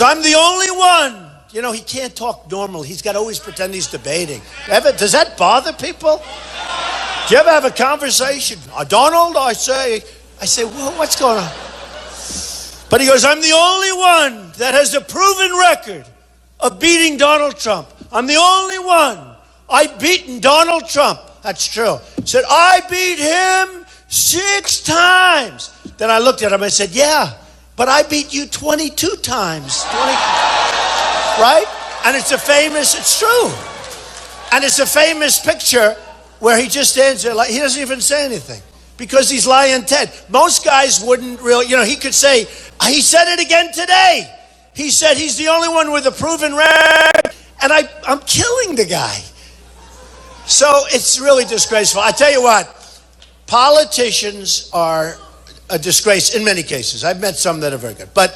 I'm the only one. You know, he can't talk normal. He's got to always pretend he's debating. Does that bother people? Do you ever have a conversation? Donald, I say, well, what's going on? But he goes, I'm the only one that has a proven record of beating Donald Trump. I'm the only one. I've beaten Donald Trump. That's true. He said, I beat him 6 times. Then I looked at him and I said, yeah, but I beat you 22 times. Right? And it's true. And it's a famous picture where he just stands there like, he doesn't even say anything because he's lying Ted. Most guys wouldn't really, he could say, he said it again today. He said he's the only one with a proven record, and I'm killing the guy. So it's really disgraceful. I tell you what, politicians are a disgrace in many cases. I've met some that are very good. But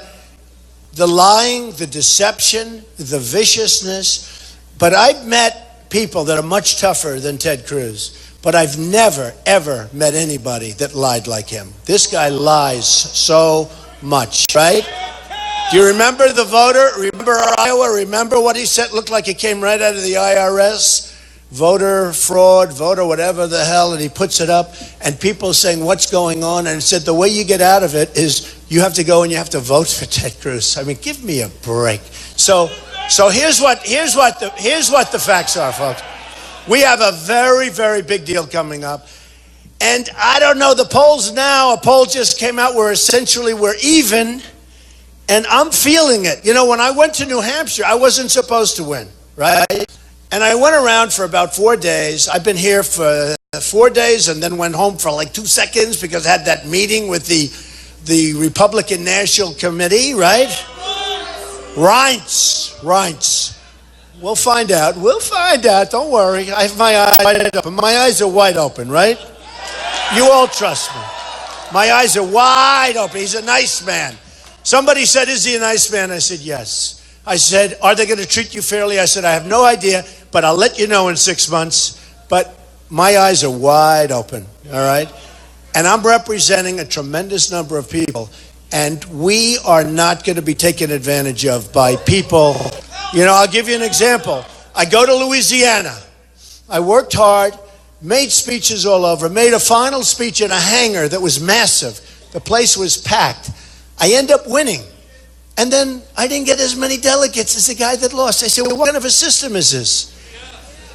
the lying, the deception, the viciousness. But I've met people that are much tougher than Ted Cruz. But I've never, ever met anybody that lied like him. This guy lies so much, right? Do you remember the voter? Remember Iowa? Remember what he said? Looked like it came right out of the IRS. Voter fraud, voter whatever the hell, and he puts it up, and people saying, what's going on? And he said, the way you get out of it is you have to go and you have to vote for Ted Cruz. I mean, give me a break. So here's what the facts are, folks. We have a very, very big deal coming up. And I don't know, the polls now, a poll just came out where essentially we're even, and I'm feeling it. When I went to New Hampshire, I wasn't supposed to win, right? And I went around for about 4 days. I've been here for 4 days and then went home for like 2 seconds because I had that meeting with the Republican National Committee, right? Reince. We'll find out. Don't worry. I have my eyes wide open. My eyes are wide open, right? You all trust me. My eyes are wide open. He's a nice man. Somebody said, is he a nice man? I said, yes. I said, are they going to treat you fairly? I said, I have no idea, but I'll let you know in 6 months. But my eyes are wide open, all right? And I'm representing a tremendous number of people, and we are not going to be taken advantage of by people. I'll give you an example. I go to Louisiana. I worked hard, made speeches all over, made a final speech in a hangar that was massive. The place was packed. I end up winning. And then I didn't get as many delegates as the guy that lost. I said, well, what kind of a system is this?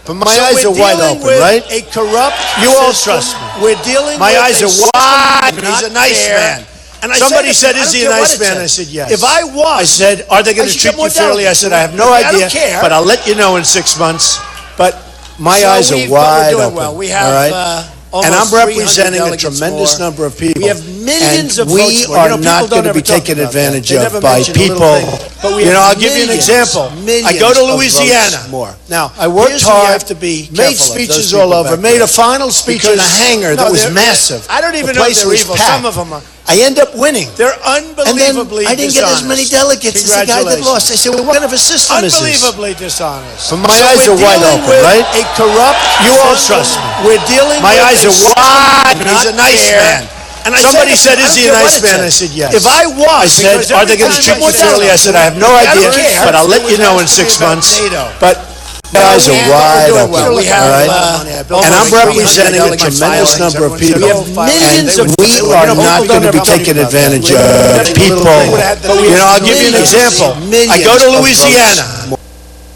But my eyes are wide open, right? A corrupt You all trust me. We're dealing my eyes are wide. He's a nice man. And somebody said, is he a nice man? I said, yes. If I was, I said, are they going to treat you fairly? I said, I have no idea, but I'll let you know in 6 months. But my eyes are wide open, all right? And I'm representing a tremendous number of people. We have millions of votes. We are not going to be taken advantage of by people. I'll give you an example. I go to Louisiana. Now, I worked hard, made speeches all over, made a final speech in a hangar that was massive. I don't even know if they're evil. Some of them are. I end up winning. They're unbelievably dishonest. I didn't get as many delegates as the guy that lost. I said, well, what kind of a system is this? Unbelievably dishonest. But my eyes are wide open, right? A corrupt, you all trust me. We're dealing with my eyes are wide. He's a nice man. And somebody said, is he a nice man? I said, yes. If I was, I said, are they going to treat you fairly? I said, I have no idea, but I'll let you know in 6 months. But my eyes are wide open, all right? And I'm representing a tremendous number of people. We have millions of we are not going to be taken advantage of people. I'll give you an example. I go to Louisiana.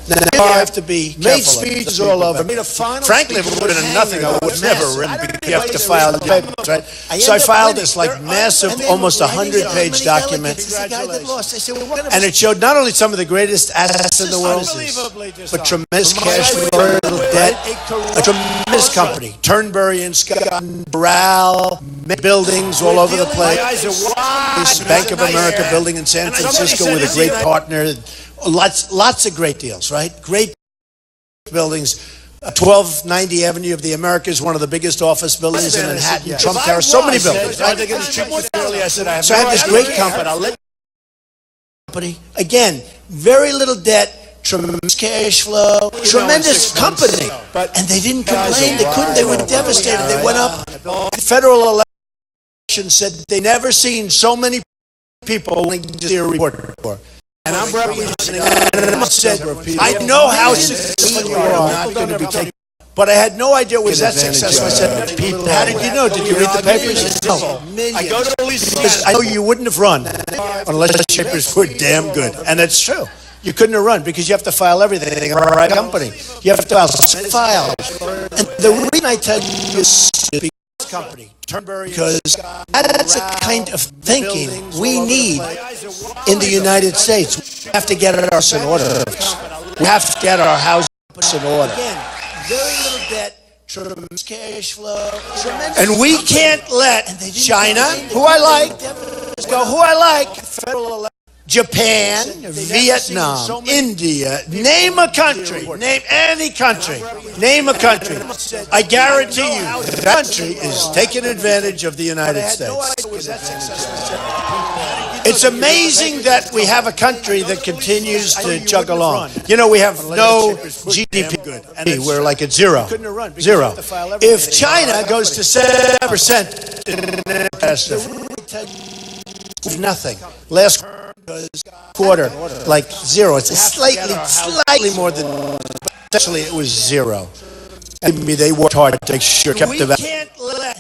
Now you have to be careful. Made speeches all over. Frankly, if it would have been nothing, I would have never written. You have to file the papers, right? So I filed this massive, almost 100-page document. And it showed not only some of the greatest assets in the world, but tremendous cash flow, debt, a tremendous company. Turnberry and Scott, Doral, buildings all over the place. This Bank of America building in San Francisco with a great partner. Lots of great deals, right? Great buildings. 1290 Avenue of the Americas, one of the biggest office buildings in Manhattan. Trump Tower, so many buildings. Right? So I had this great company. Again, very little debt, tremendous cash flow, tremendous company. And they didn't complain. They couldn't. They were devastated. They went up. Federal election said they never seen so many people wanting to see a report before. And I'm representing, and I said, I know how successful you are, not going to be taken. But I had no idea it was that successful. I said, Pete, how did you know? Did you read the papers? No. I go to Louisiana. I know you wouldn't have run unless the papers were damn good. And it's true. You couldn't have run because you have to file everything in our company. You have to file. And the reason I tell you is because company, Turnberry, because that's the kind of thinking we need in the United States. We have to get our house in order. We have to get our house in order. Very little debt, tremendous cash flow, and we can't let China, who I like, Japan, Vietnam, India, name a country, name any country, name a country. I guarantee you, that country is taking advantage of the United States. It's amazing that we have a country that continues to chug along. You know, we have no GDP. We're like at zero. Zero. If China goes to 7%, nothing. Last quarter, like zero. It's slightly more than. Actually, it was zero. I mean, they worked hard to make sure kept the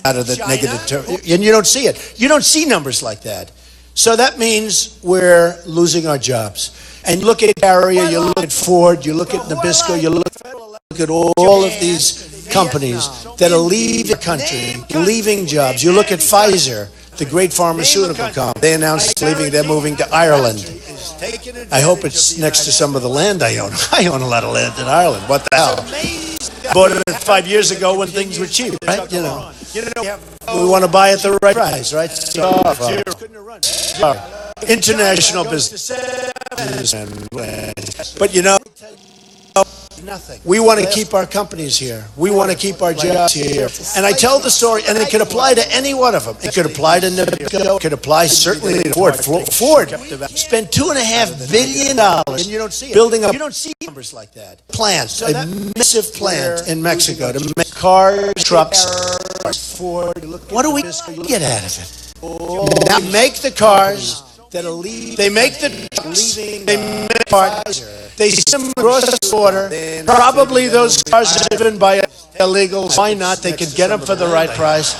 out of the negative term, and you don't see it. You don't see numbers like that. So that means we're losing our jobs. And you look at Carrier, you look at Ford, you look at Nabisco, you look at all of these companies that are leaving the country, leaving jobs. You look at Pfizer, the great pharmaceutical company. They announced they're moving to Ireland. I hope it's next to some of the land I own. I own a lot of land in Ireland. What the hell? Bought it 5 years ago when things were cheap, right? You know, we want to buy at the right price, right? International business. But you know, we want to keep our companies here. We want to keep our jobs here. And I tell the story, and it could apply to any one of them. It could apply to Nabisco. It could apply certainly to Ford. Ford spent $2.5 billion building up. You don't see numbers like that. Plants, a massive plant in Mexico to make cars, trucks. What do we get out of it? Now make the cars. They make the trucks, they make parts, they send them across the border. Probably those cars are driven by illegals. Why not? They can get them for the right price.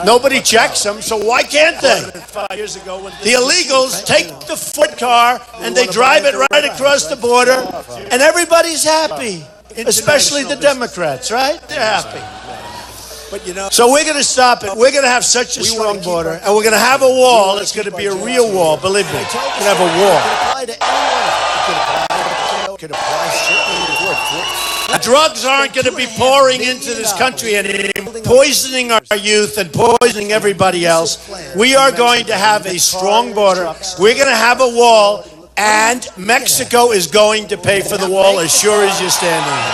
Nobody checks them, so why can't they? The illegals take the Ford car and they drive it right across the border, and everybody's happy, especially the Democrats, right? They're happy. But you know, so we're going to stop it. We're going to have such a strong border, and we're going to have a wall. It's going to be a real wall, believe me. We're going to have a wall. Drugs aren't going to be pouring into this country anymore, poisoning our youth and poisoning everybody else. We are going to have a strong border. We're going to have a wall, and Mexico is going to pay for the wall as sure as you're standing here.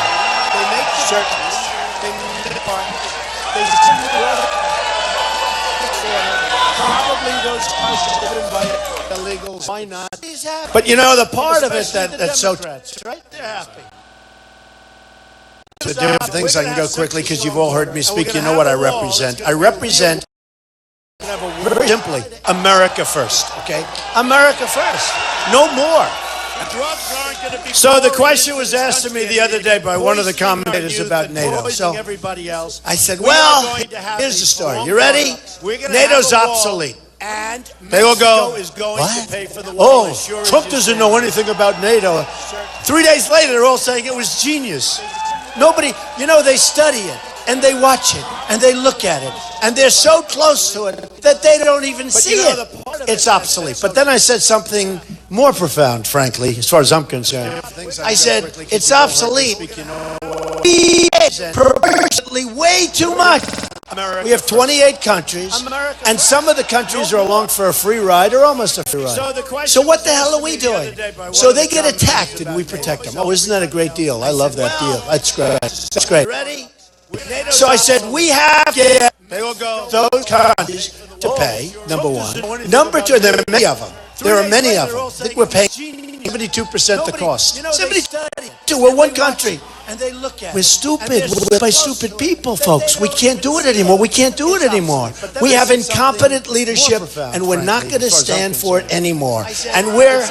Why not? But you know, the part of it that's so right, they're happy. The different things, I can go quickly because you've all heard me speak. You know what I represent. I represent, very simply, America first. Okay, America first. No more. So the question was asked to me the other day by one of the commentators about NATO. So I said, well, here's the story. You ready? NATO's obsolete. And they will go, what? Oh, Trump doesn't know anything about NATO. 3 days later, they're all saying it was genius. Nobody, you know, they study it, and they watch it, and they look at it, and they're so close to it that they don't even see it. It's obsolete. But then I said something more profound, frankly, as far as I'm concerned. I said, it's obsolete. Proportionately way too much. We have 28 countries, and some of the countries are along for a free ride or almost a free ride. So what the hell are we doing? So they get attacked and we protect them. Oh, isn't that a great deal? I love that deal. That's great. That's great. So I said, we have to get those countries to pay, number one. Number two, there are many of them. There are many of them. I think we're paying 72% the cost. 72%. We're one country. And they look at We're stupid. We're by stupid people, folks. We can't do it anymore. We can't do it anymore. We have incompetent leadership, and we're not going to stand for it anymore. And we're...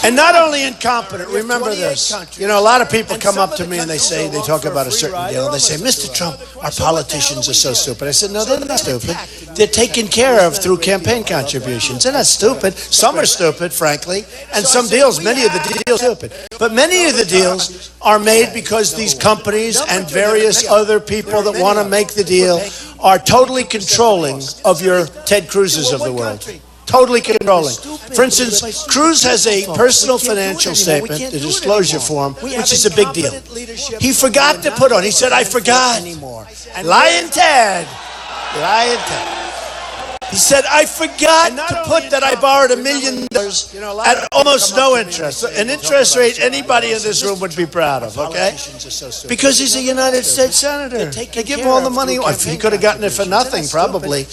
And not only incompetent, remember this. You know, a lot of people come up to me and they talk about a certain deal. And they say, Mr. Trump, our politicians are so stupid. I said, no, they're not stupid. They're taken care of through campaign contributions. They're not stupid. Some are stupid, frankly. And some deals, many of the deals are stupid. But many of the deals are made because these companies and various other people that want to make the deal are totally controlling of your Ted Cruz's of the world. Totally controlling. For instance, Cruz has a personal financial statement, the disclosure form, which is a big deal. He forgot to put on, he said, I forgot. Lying Ted. Lying Ted. He said, I forgot to put that I borrowed $1 million at almost no interest. An interest rate anybody in this room would be proud of, okay? Because he's a United States senator. They give him all the money. He could have gotten it for nothing, probably.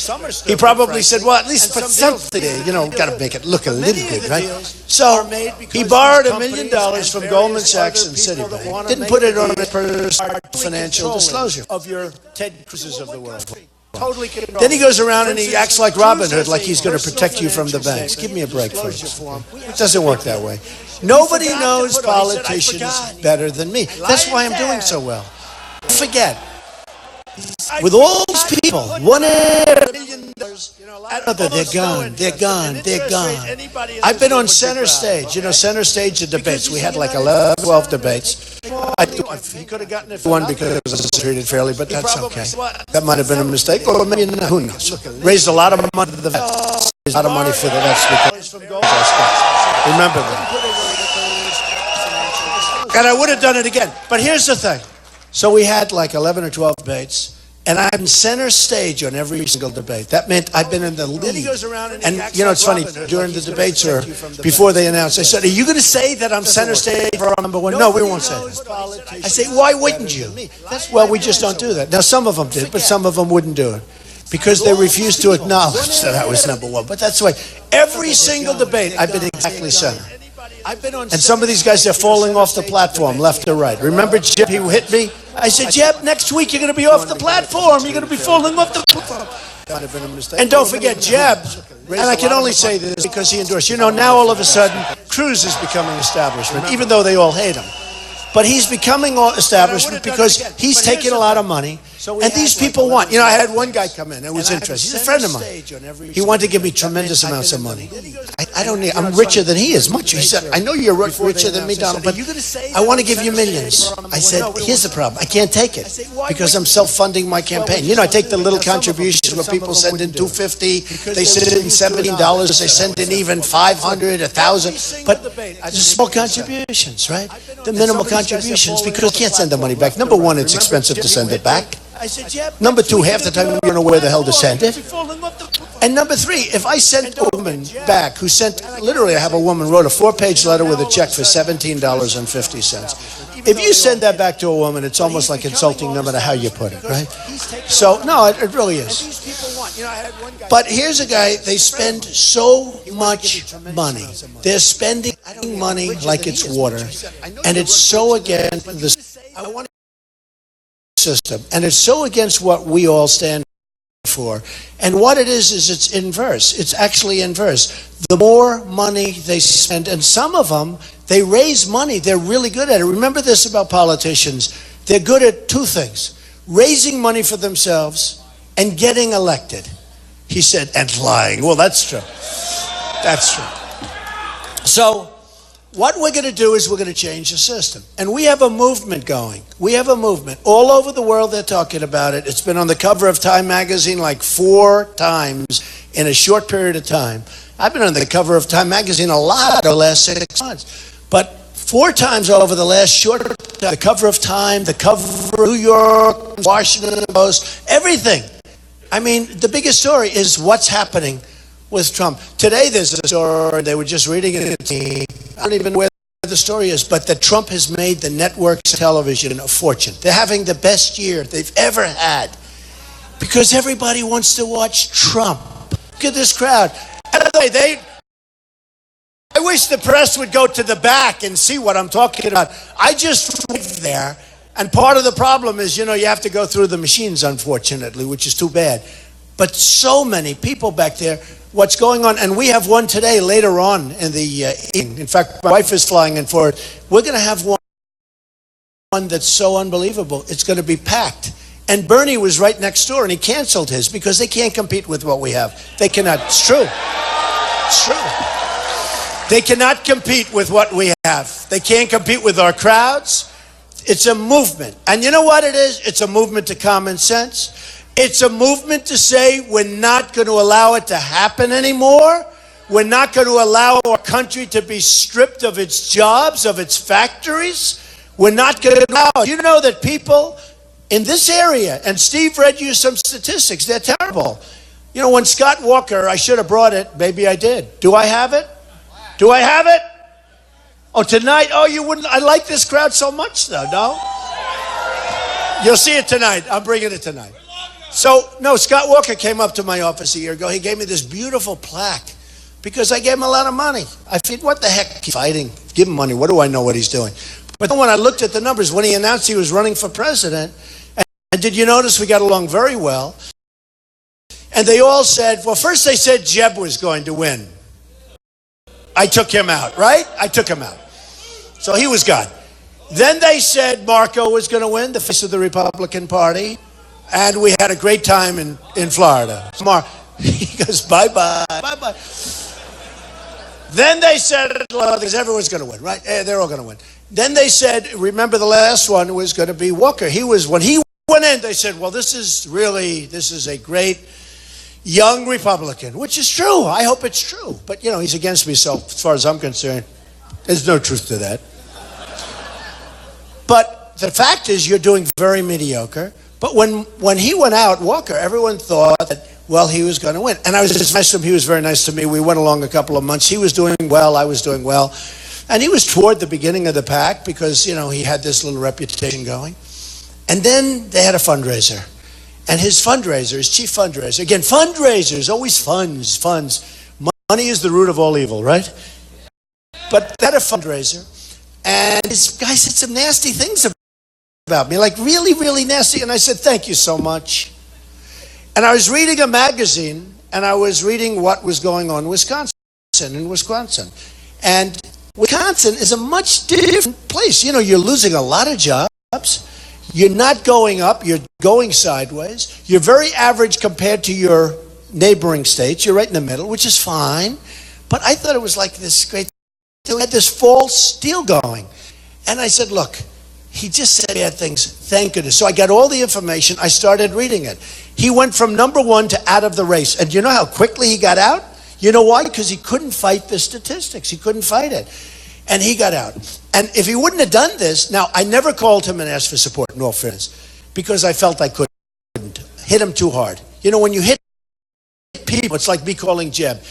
He probably said, well, at least put something there. You know, got to make it look a little good, right? So he borrowed $1 million from Goldman Sachs and Citibank. Didn't put it on a personal financial disclosure of your Ted Cruz's of the world. Then he goes around and he acts like Robin Hood, like he's going to protect you from the banks. Give me a break, folks. It doesn't work that way. Nobody knows politicians better than me. That's why I'm doing so well. Forget. With all these people, one another, they're gone, they're gone, they're gone. I've been on center stage, center stage of debates. We had like 11, 12 debates. He could have gotten it for one because it was treated fairly, but that's okay. That might have been a mistake, or maybe not, who knows. Raised a lot of money for the vets. Raised a lot of money for the vets because remember that. And I would have done it again. But here's the thing. So we had like 11 or 12 debates, and I'm center stage on every single debate. That meant I've been in the lead. And it's funny, during the debates or before they announced, I said, are you going to say that I'm center stage for number one? No, we won't say that. I say, why wouldn't you? Well, we just don't do that. Now, some of them did, but some of them wouldn't do it because they refused to acknowledge that I was number one. But that's the way. Every single debate, I've been exactly center. And some of these guys, they're falling off the platform, left or right. Remember Jeb, he hit me? I said, Jeb, next week you're going to be off the platform. You're going to be falling off the platform. And don't forget, Jeb, and I can only say this because he endorsed. Now all of a sudden, Cruz is becoming establishment, even though they all hate him. But he's becoming establishment because he's taking a lot of money. And these people want. I had one guy come in. It was interesting. He's a friend of mine. He wanted to give me tremendous amounts of money. I'm richer than he is. Much. He said, I know you're richer than me, Donald, but I want to give you millions. I said, here's the problem. I can't take it because I'm self-funding my campaign. I take the little contributions where people send in $250, they send in $17, they send in even $500, $1,000. But the small contributions, right? The minimal contributions, because you can't send the money back. Number one, it's expensive to send it back. Number two, half the time you don't know where the hell to send it. And number three, if I sent a woman back who literally I have a woman wrote a 4-page letter with a check for $17.50. If you send that back to a woman, it's almost like insulting no matter how you put it, right? So, no, it really is. But here's a guy, they spend so much money. They're spending money like it's water. And it's so against the system. And it's so against what we all stand for. And what it is it's inverse. It's actually inverse. The more money they spend, and some of them, they raise money. They're really good at it. Remember this about politicians. They're good at two things. Raising money for themselves and getting elected. He said, and lying. Well, that's true. That's true. So, what we're going to do is we're going to change the system. And we have a movement going. We have a movement. All over the world they're talking about it. It's been on the cover of Time magazine like 4 times in a short period of time. I've been on the cover of Time magazine a lot over the last 6 months. But 4 times over the last short time, the cover of Time, the cover of New York, Washington Post, everything. I mean, the biggest story is what's happening with Trump. Today there's a story, they were just reading it. I don't even know where the story is, but that Trump has made the networks of television a fortune. They're having the best year they've ever had because everybody wants to watch Trump. Look at this crowd. By the way, I wish the press would go to the back and see what I'm talking about. I just lived there, and part of the problem is, you have to go through the machines, unfortunately, which is too bad. But so many people back there, what's going on, and we have one today later on in the evening. In fact, my wife is flying in for it. We're going to have one that's so unbelievable. It's going to be packed. And Bernie was right next door, and he canceled his because they can't compete with what we have. They cannot. It's true. It's true. They cannot compete with what we have. They can't compete with our crowds. It's a movement. And you know what it is? It's a movement to common sense. It's a movement to say we're not going to allow it to happen anymore. We're not going to allow our country to be stripped of its jobs, of its factories. We're not going to allow it. You know that people in this area, and Steve read you some statistics, they're terrible. When Scott Walker, I should have brought it, maybe I did. Do I have it? Do I have it? Oh, tonight? Oh, you wouldn't. I like this crowd so much, though, no? You'll see it tonight. I'm bringing it tonight. So, no, Scott Walker came up to my office a year ago. He gave me this beautiful plaque because I gave him a lot of money. I said, what the heck? He's fighting. Give him money. What do I know what he's doing? But then when I looked at the numbers, when he announced he was running for president, and did you notice we got along very well? And they all said, well, first they said Jeb was going to win. I took him out, right? I took him out. So he was gone. Then they said Marco was going to win, the face of the Republican Party. And we had a great time in Florida. He goes, bye-bye, bye-bye. Then they said, well, everyone's going to win, right? They're all going to win. Then they said, remember the last one was going to be Walker. When he went in, they said, well, this is a great young Republican, which is true. I hope it's true. But, he's against me, so as far as I'm concerned, there's no truth to that. But the fact is you're doing very mediocre. But when he went out, Walker, everyone thought that, well, he was going to win. And I was just nice to him. He was very nice to me. We went along a couple of months. He was doing well. I was doing well. And he was toward the beginning of the pack because, he had this little reputation going. And then they had a fundraiser. And his chief fundraiser, again, fundraisers, always funds. Money is the root of all evil, right? But they had a fundraiser. And this guy said some nasty things about me, like really, really nasty. And I said, thank you so much. And I was reading a magazine, and I was reading what was going on in Wisconsin. And Wisconsin is a much different place. You're losing a lot of jobs. You're not going up. You're going sideways. You're very average compared to your neighboring states. You're right in the middle, which is fine. But I thought it was like this great, they had this false deal going. And I said, look, he just said bad things. Thank goodness. So I got all the information. I started reading it. He went from number one to out of the race. And you know how quickly he got out? You know why? Because he couldn't fight the statistics. He couldn't fight it. And he got out. And if he wouldn't have done this, now I never called him and asked for support, in all fairness, because I felt I couldn't hit him too hard. When you hit people, it's like me calling Jeb.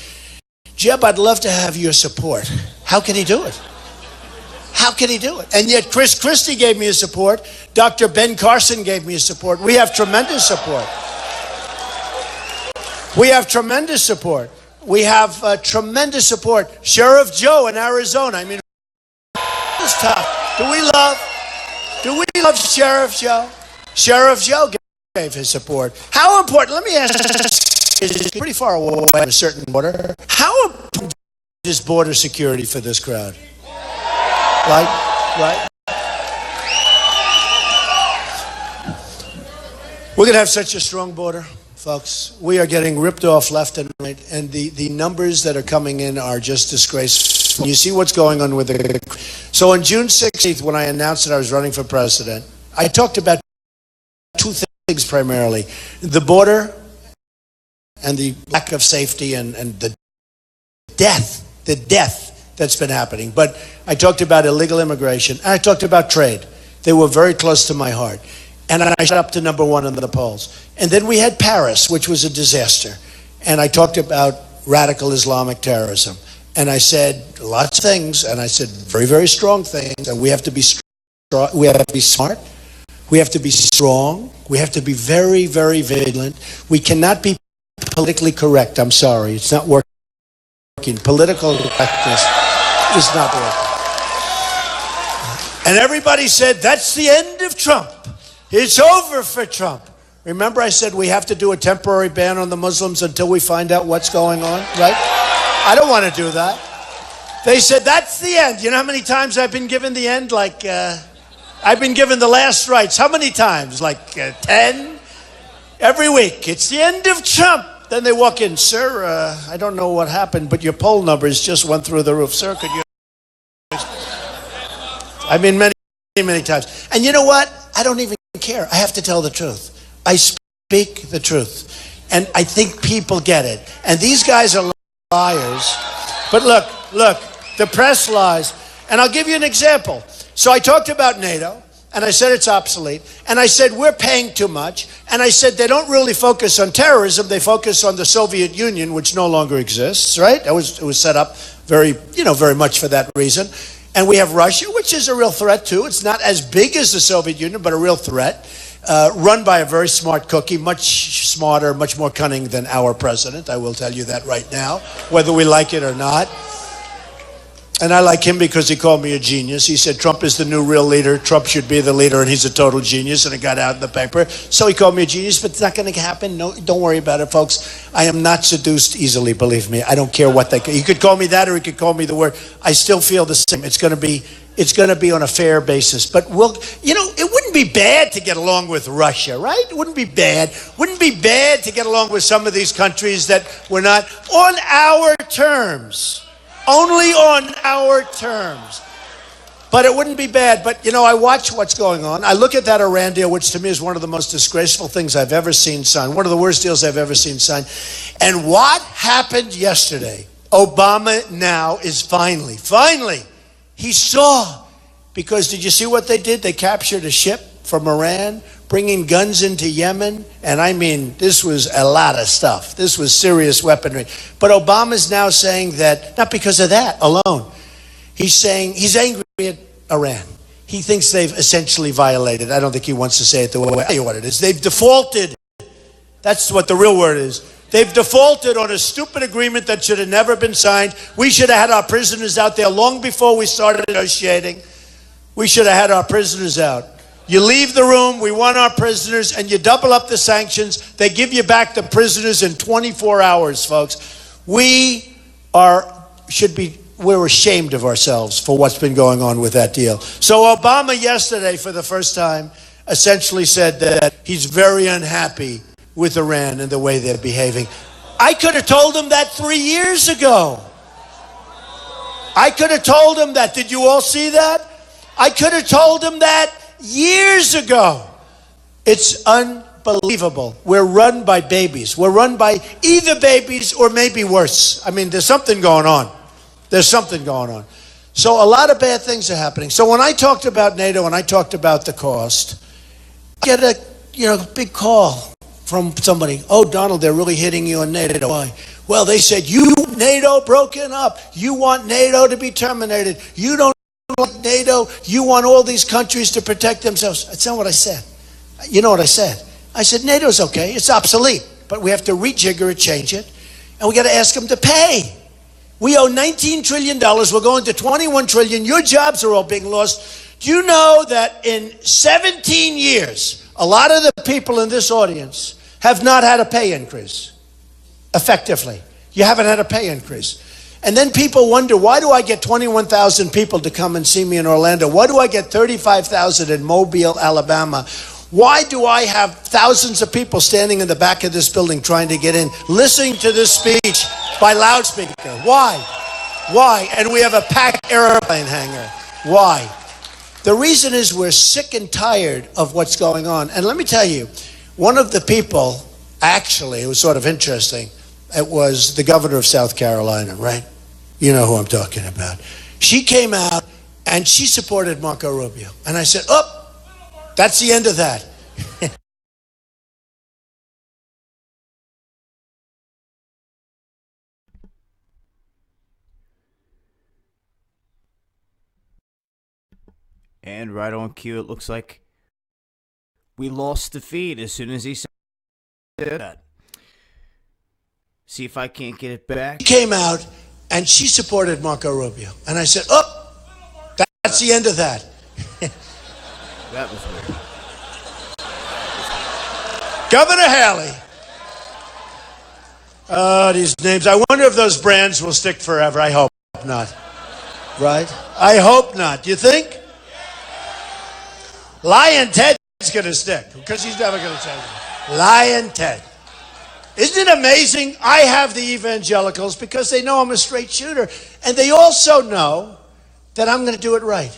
Jeb, I'd love to have your support. How can he do it? How can he do it? And yet Chris Christie gave me his support. Dr. Ben Carson gave me his support. We have tremendous support. We have tremendous support. We have tremendous support. Sheriff Joe in Arizona. I mean, it's tough. Do we love Sheriff Joe? Sheriff Joe gave his support. How important, let me ask you, it's pretty far away from a certain border. How important is border security for this crowd? Right? We're going to have such a strong border, folks. We are getting ripped off left and right, and the numbers that are coming in are just disgraceful. You see what's going on with it. So on June 16th, when I announced that I was running for president, I talked about two things primarily. The border and the lack of safety and the death that's been happening. But I talked about illegal immigration, and I talked about trade. They were very close to my heart. And I shot up to number one in the polls. And then we had Paris, which was a disaster. And I talked about radical Islamic terrorism. And I said lots of things, and I said very, very strong things. And we have to be strong. We have to be smart. We have to be strong. We have to be very, very vigilant. We cannot be politically correct. I'm sorry. It's not working. Political correctness. It's not working. And everybody said, that's the end of Trump. It's over for Trump. Remember I said we have to do a temporary ban on the Muslims until we find out what's going on, right? I don't want to do that. They said, that's the end. You know how many times I've been given the end? I've been given the last rites. How many times? 10? Every week. It's the end of Trump. Then they walk in, sir, I don't know what happened, but your poll numbers just went through the roof. Sir, could you... I mean, many, many times. And you know what? I don't even care. I have to tell the truth. I speak the truth. And I think people get it. And these guys are liars. But look, the press lies. And I'll give you an example. So I talked about NATO, and I said it's obsolete. And I said we're paying too much. And I said they don't really focus on terrorism. They focus on the Soviet Union, which no longer exists, right? It was set up very much for that reason. And we have Russia, which is a real threat too. It's not as big as the Soviet Union, but a real threat. Run by a very smart cookie, much smarter, much more cunning than our president. I will tell you that right now, whether we like it or not. And I like him because he called me a genius. He said Trump is the new real leader. Trump should be the leader, and he's a total genius. And it got out in the paper. So he called me a genius, but it's not going to happen. No, don't worry about it, folks. I am not seduced easily, believe me. I don't care what they... You could call me that, or you could call me the word. I still feel the same. It's going to be on a fair basis. But it wouldn't be bad to get along with Russia, right? It wouldn't be bad. Wouldn't be bad to get along with some of these countries that were not on our terms. Only on our terms. But it wouldn't be bad. But, I watch what's going on. I look at that Iran deal, which to me is one of the most disgraceful things I've ever seen signed. One of the worst deals I've ever seen signed. And what happened yesterday? Obama now is finally, he saw. Because did you see what they did? They captured a ship from Iran, bringing guns into Yemen. And I mean, this was a lot of stuff. This was serious weaponry. But Obama's now saying that, not because of that alone, he's saying he's angry at Iran. He thinks they've essentially violated. I don't think he wants to say it the way I tell you what it is. They've defaulted. That's what the real word is. They've defaulted on a stupid agreement that should have never been signed. We should have had our prisoners out there long before we started negotiating. We should have had our prisoners out. You leave the room, we want our prisoners, and you double up the sanctions. They give you back the prisoners in 24 hours, folks. We're ashamed of ourselves for what's been going on with that deal. So Obama yesterday, for the first time, essentially said that he's very unhappy with Iran and the way they're behaving. I could have told him that 3 years ago. I could have told him that. Did you all see that? I could have told him that years ago. It's unbelievable. We're run by babies. We're run by either babies or maybe worse. I mean, there's something going on. There's something going on. So a lot of bad things are happening. So when I talked about NATO and I talked about the cost, I get a big call from somebody. Oh, Donald, they're really hitting you on NATO. Why? Well, they said, you NATO broken up. You want NATO to be terminated. You don't like NATO. You want all these countries to protect themselves. That's not what I said. You know what I said? I said, NATO's okay. It's obsolete. But we have to rejigger it, change it. And we got to ask them to pay. We owe $19 trillion. We're going to $21 trillion. Your jobs are all being lost. Do you know that in 17 years, a lot of the people in this audience have not had a pay increase? Effectively. You haven't had a pay increase. And then people wonder, why do I get 21,000 people to come and see me in Orlando? Why do I get 35,000 in Mobile, Alabama? Why do I have thousands of people standing in the back of this building trying to get in, listening to this speech by loudspeaker? Why? Why? And we have a packed airplane hangar. Why? The reason is we're sick and tired of what's going on. And let me tell you, one of the people, actually, it was sort of interesting, it was the governor of South Carolina, right? You know who I'm talking about. She came out and she supported Marco Rubio. And I said, oh, that's the end of that. And right on cue, it looks like we lost the feed as soon as he said that. See if I can't get it back. She came out and she supported Marco Rubio. And I said, oh, that's the end of that. That was weird. Governor Haley. These names. I wonder if those brands will stick forever. I hope not. Right? I hope not. Do you think? Lion Ted's going to stick because he's never going to change it. Lion Ted. Isn't it amazing? I have the evangelicals because they know I'm a straight shooter. And they also know that I'm going to do it right.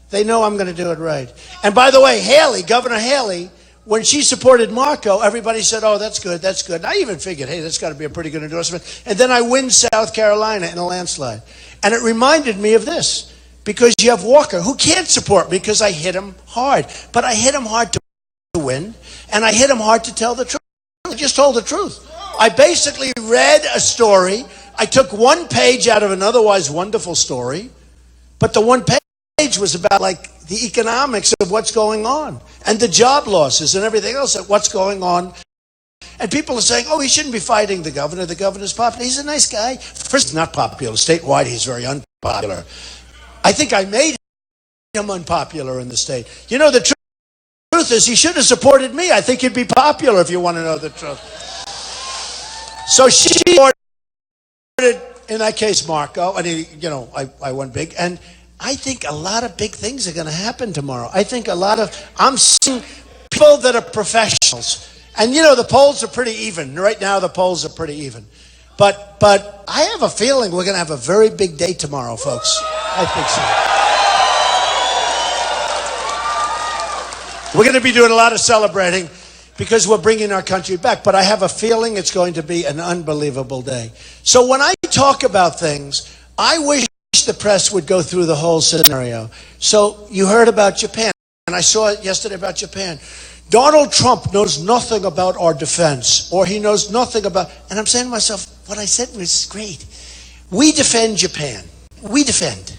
They know I'm going to do it right. And by the way, Haley, Governor Haley, when she supported Marco, everybody said, oh, that's good, that's good. And I even figured, hey, that's got to be a pretty good endorsement. And then I win South Carolina in a landslide. And it reminded me of this, because you have Walker, who can't support me because I hit him hard. But I hit him hard to win, and I hit him hard to tell the truth. I just told the truth. I basically read a story. I took one page out of an otherwise wonderful story, but the one page was about like the economics of what's going on and the job losses and everything else of what's going on. And people are saying, oh, he shouldn't be fighting the governor. The governor's popular. He's a nice guy. First, he's not popular. Statewide, he's very unpopular. I think I made him unpopular in the state. You know, the truth is he should have supported me. I think he'd be popular if you want to know the truth. So she supported, in that case, Marco. And he, you know, I won big. And I think a lot of big things are going to happen tomorrow. I think I'm seeing people that are professionals. And, you know, the polls are pretty even. Right now, the polls are pretty even. But I have a feeling we're going to have a very big day tomorrow, folks. I think so. We're going to be doing a lot of celebrating because we're bringing our country back. But I have a feeling it's going to be an unbelievable day. So when I talk about things, I wish the press would go through the whole scenario. So you heard about Japan, and I saw it yesterday about Japan. Donald Trump knows nothing about our defense, or he knows nothing about, and I'm saying to myself, what I said was great. We defend Japan. We defend.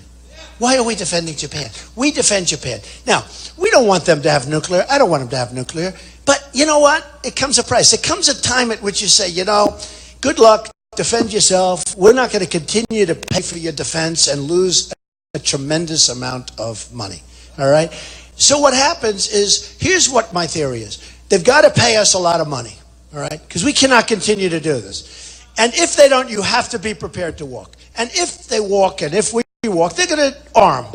Why are we defending Japan? We defend Japan. Now, we don't want them to have nuclear. I don't want them to have nuclear. But you know what? It comes a price. It comes a time at which you say, you know, good luck, defend yourself. We're not going to continue to pay for your defense and lose a tremendous amount of money. All right? So what happens is, here's what my theory is. They've got to pay us a lot of money, all right? Because we cannot continue to do this. And if they don't, you have to be prepared to walk. And if they walk, and if we walk, they're going to arm.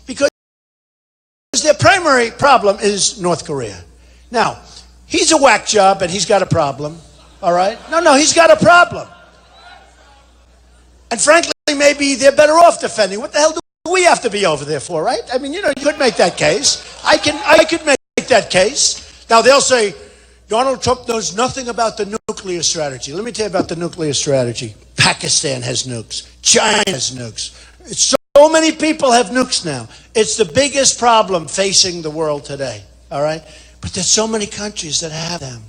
Because their primary problem is North Korea. Now, he's a whack job, and he's got a problem, all right? No, he's got a problem. And frankly, maybe they're better off defending. What the hell do we have to be over there for, right? I mean, you know, you could make that case. I could make that case. Now, they'll say, Donald Trump knows nothing about the nuclear strategy. Let me tell you about the nuclear strategy. Pakistan has nukes. China has nukes. So many people have nukes now. It's the biggest problem facing the world today, all right? But there's so many countries that have them.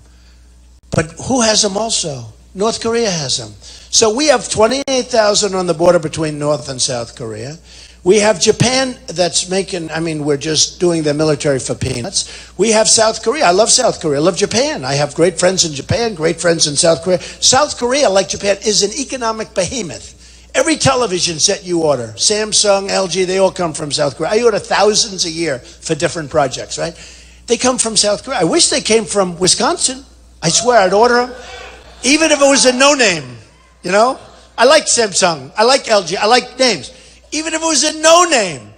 But who has them also? North Korea has them. So we have 28,000 on the border between North and South Korea. We have Japan that's making, I mean, we're just doing their military for peanuts. We have South Korea. I love South Korea. I love Japan. I have great friends in Japan, great friends in South Korea. South Korea, like Japan, is an economic behemoth. Every television set you order, Samsung, LG, they all come from South Korea. I order thousands a year for different projects, right? They come from South Korea. I wish they came from Wisconsin. I swear I'd order them. Even if it was a no-name, you know? I like Samsung. I like LG. I like names. Even if it was a no-name,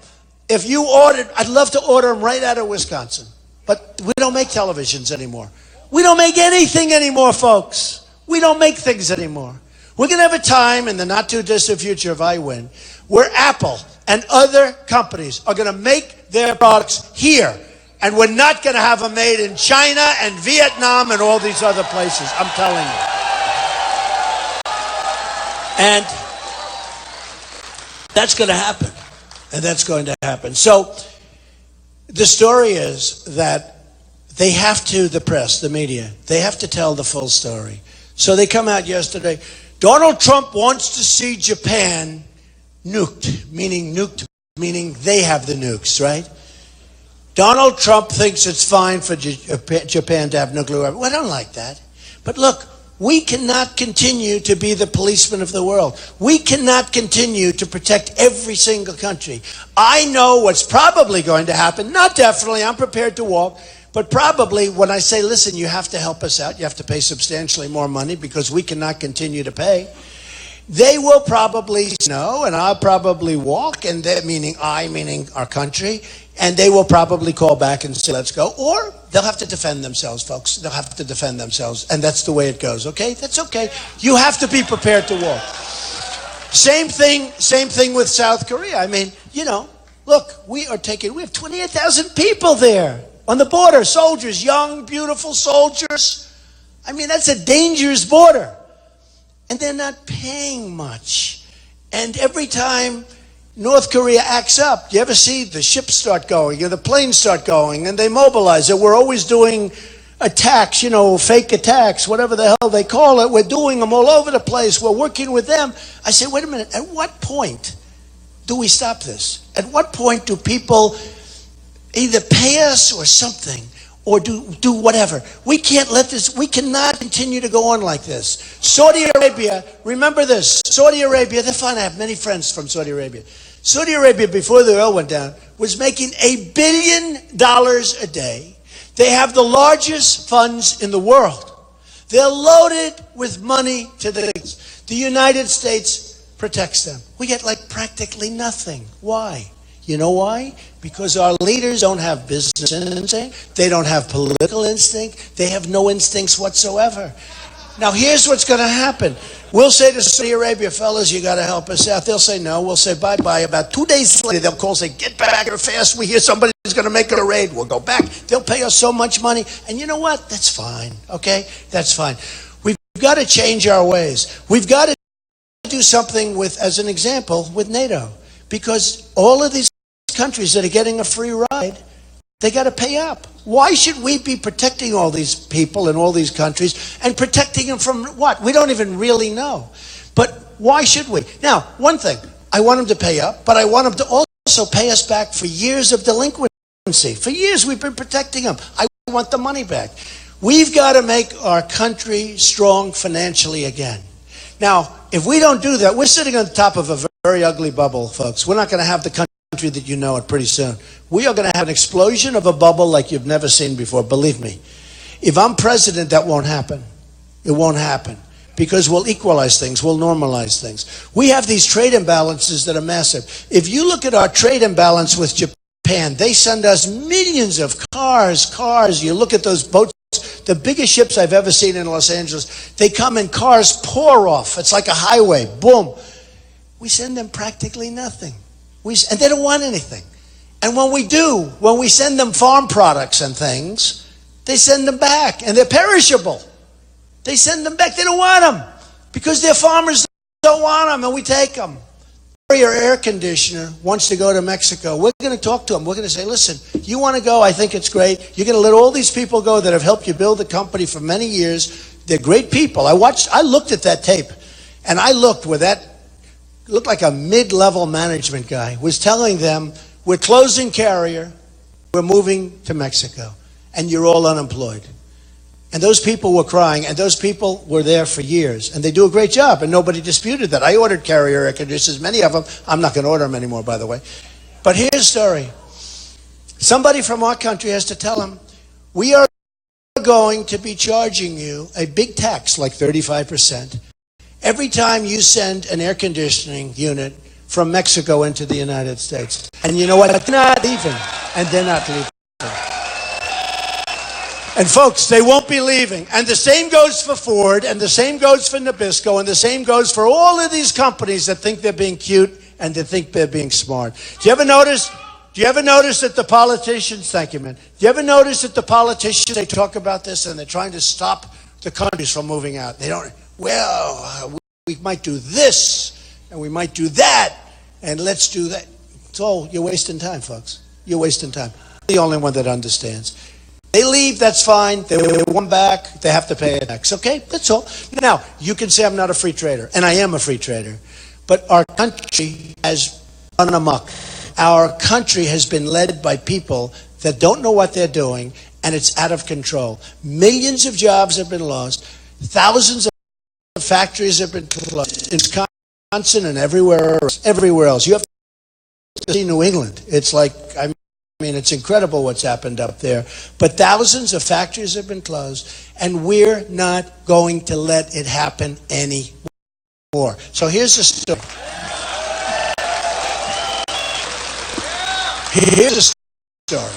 if you ordered, I'd love to order them right out of Wisconsin. But we don't make televisions anymore. We don't make anything anymore, folks. We don't make things anymore. We're going to have a time in the not-too-distant future, if I win, where Apple and other companies are going to make their products here. And we're not going to have them made in China and Vietnam and all these other places. I'm telling you. And that's going to happen. And that's going to happen. So the story is that they have to, the press, the media, they have to tell the full story. So they come out yesterday. Donald Trump wants to see Japan nuked, meaning they have the nukes, right? Donald Trump thinks it's fine for Japan to have nuclear weapons. Well, I don't like that. But look, We cannot continue to be the policeman of the world. We cannot continue to protect every single country. I know what's probably going to happen. Not definitely. I'm prepared to walk. But probably when I say, listen, you have to help us out. You have to pay substantially more money because we cannot continue to pay. They will probably say no, and I'll probably walk, and meaning our country, and they will probably call back and say, let's go. Or they'll have to defend themselves, folks. They'll have to defend themselves, and that's the way it goes, okay? That's okay. You have to be prepared to walk. Same thing with South Korea. I mean, look, we have 28,000 people there on the border, soldiers, young, beautiful soldiers. I mean, that's a dangerous border. And they're not paying much. And every time North Korea acts up, you ever see the ships start going, the planes start going, and they mobilize it. We're always doing attacks, fake attacks, whatever the hell they call it. We're doing them all over the place. We're working with them. I say, wait a minute, at what point do we stop this? At what point do people either pay us or something? Or do whatever. We can't let this, we cannot continue to go on like this. Saudi Arabia, remember this, Saudi Arabia, they're fine, I have many friends from Saudi Arabia. Saudi Arabia, before the oil went down, was making $1 billion a day. They have the largest funds in the world. They're loaded with money to the United States protects them. We get like practically nothing. Why? You know why? Because our leaders don't have business instinct. They don't have political instinct. They have no instincts whatsoever. Now, here's what's going to happen. We'll say to Saudi Arabia, fellas, you got to help us out. They'll say no. We'll say bye-bye. About 2 days later, they'll call and say, get back here fast. We hear somebody's going to make a raid. We'll go back. They'll pay us so much money. And you know what? That's fine. Okay? That's fine. We've got to change our ways. We've got to do something with, as an example, with NATO. Because all of these countries that are getting a free ride, they got to pay up. Why should we be protecting all these people in all these countries and protecting them from what? We don't even really know. But why should we? Now, one thing, I want them to pay up, but I want them to also pay us back for years of delinquency. For years we've been protecting them. I want the money back. We've got to make our country strong financially again. Now, if we don't do that, we're sitting on the top of a very ugly bubble, folks. We're not going to have the country that you know it pretty soon. We are going to have an explosion of a bubble like you've never seen before, believe me. If I'm president, that won't happen. It won't happen because we'll equalize things, we'll normalize things. We have these trade imbalances that are massive. If you look at our trade imbalance with Japan, they send us millions of cars. You look at those boats, the biggest ships I've ever seen in Los Angeles, they come and cars pour off. It's like a highway, boom. We send them practically nothing. And they don't want anything. And when we send them farm products and things, they send them back. And they're perishable. They send them back. They don't want them. Because their farmers don't want them, and we take them. Your air conditioner wants to go to Mexico. We're going to talk to him. We're going to say, listen, you want to go? I think it's great. You're going to let all these people go that have helped you build the company for many years. They're great people. I looked at that tape, and I looked where that looked like a mid-level management guy was telling them, we're closing Carrier, we're moving to Mexico, and you're all unemployed. And those people were crying, and those people were there for years, and they do a great job, and nobody disputed that. I ordered Carrier air conditioners, many of them. I'm not going to order them anymore, by the way. But here's the story. Somebody from our country has to tell them, we are going to be charging you a big tax, like 35%, every time you send an air conditioning unit from Mexico into the United States. And you know what? They're not leaving. And they're not leaving. And folks, they won't be leaving. And the same goes for Ford, and the same goes for Nabisco, and the same goes for all of these companies that think they're being cute and they think they're being smart. Do you ever notice that the politicians, thank you, man. Do you ever notice that the politicians, they talk about this and they're trying to stop the countries from moving out? They don't, well, we might do this, and we might do that, and let's do that. It's all, you're wasting time, folks. You're wasting time. I'm the only one that understands. They leave, that's fine. They want back, they have to pay a tax. Okay, that's all. Now, you can say I'm not a free trader, and I am a free trader. But our country has run amok. Our country has been led by people that don't know what they're doing, and it's out of control. Millions of jobs have been lost. Thousands of factories have been closed in Wisconsin and everywhere else. You have to see New England. It's like, I mean, it's incredible what's happened up there. But thousands of factories have been closed, and we're not going to let it happen anymore. So here's the story. Here's the story.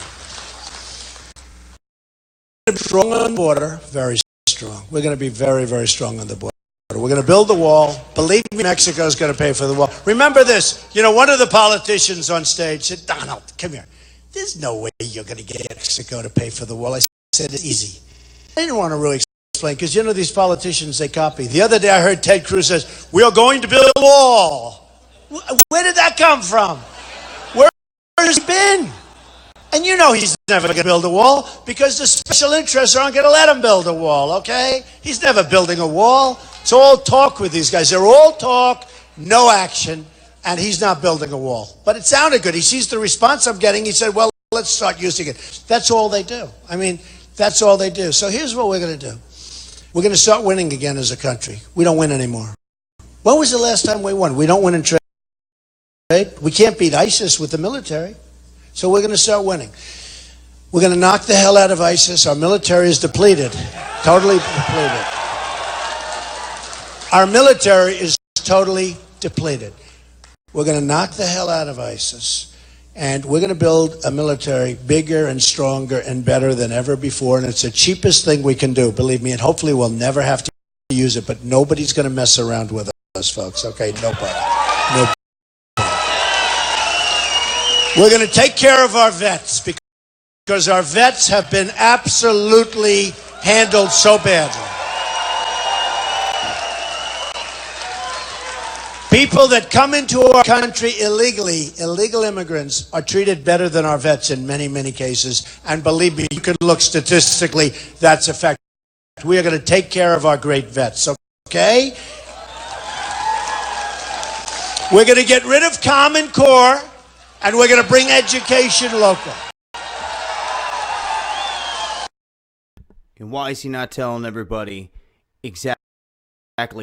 Strong on the border, very strong. We're going to be very, very strong on the border. We're going to build the wall. Believe me, Mexico's going to pay for the wall. Remember this. You know, one of the politicians on stage said, Donald, come here. There's no way you're going to get Mexico to pay for the wall. I said, it's easy. I didn't want to really explain, because you know these politicians, they copy. The other day I heard Ted Cruz says, we are going to build a wall. Where did that come from? Where has he been? And you know he's never going to build a wall, because the special interests aren't going to let him build a wall, okay? He's never building a wall. It's all talk with these guys. They're all talk, no action, and he's not building a wall. But it sounded good. He sees the response I'm getting. He said, well, let's start using it. That's all they do. I mean, that's all they do. So here's what we're going to do. We're going to start winning again as a country. We don't win anymore. When was the last time we won? We don't win in trade. We can't beat ISIS with the military. So we're going to start winning. We're going to knock the hell out of ISIS. Our military is depleted. Totally depleted. Our military is totally depleted. We're going to knock the hell out of ISIS. And we're going to build a military bigger and stronger and better than ever before. And it's the cheapest thing we can do, believe me. And hopefully we'll never have to use it. But nobody's going to mess around with us, folks. Okay, nobody. Nobody. We're going to take care of our vets, because our vets have been absolutely handled so badly. People that come into our country illegally, illegal immigrants, are treated better than our vets in many, many cases. And believe me, you can look statistically, that's a fact. We are going to take care of our great vets, okay? We're going to get rid of Common Core, and we're going to bring education local. And why is he not telling everybody exactly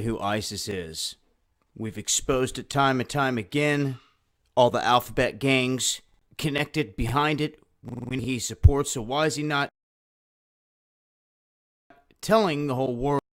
who ISIS is? We've exposed it time and time again. All the alphabet gangs connected behind it when he supports. So why is he not telling the whole world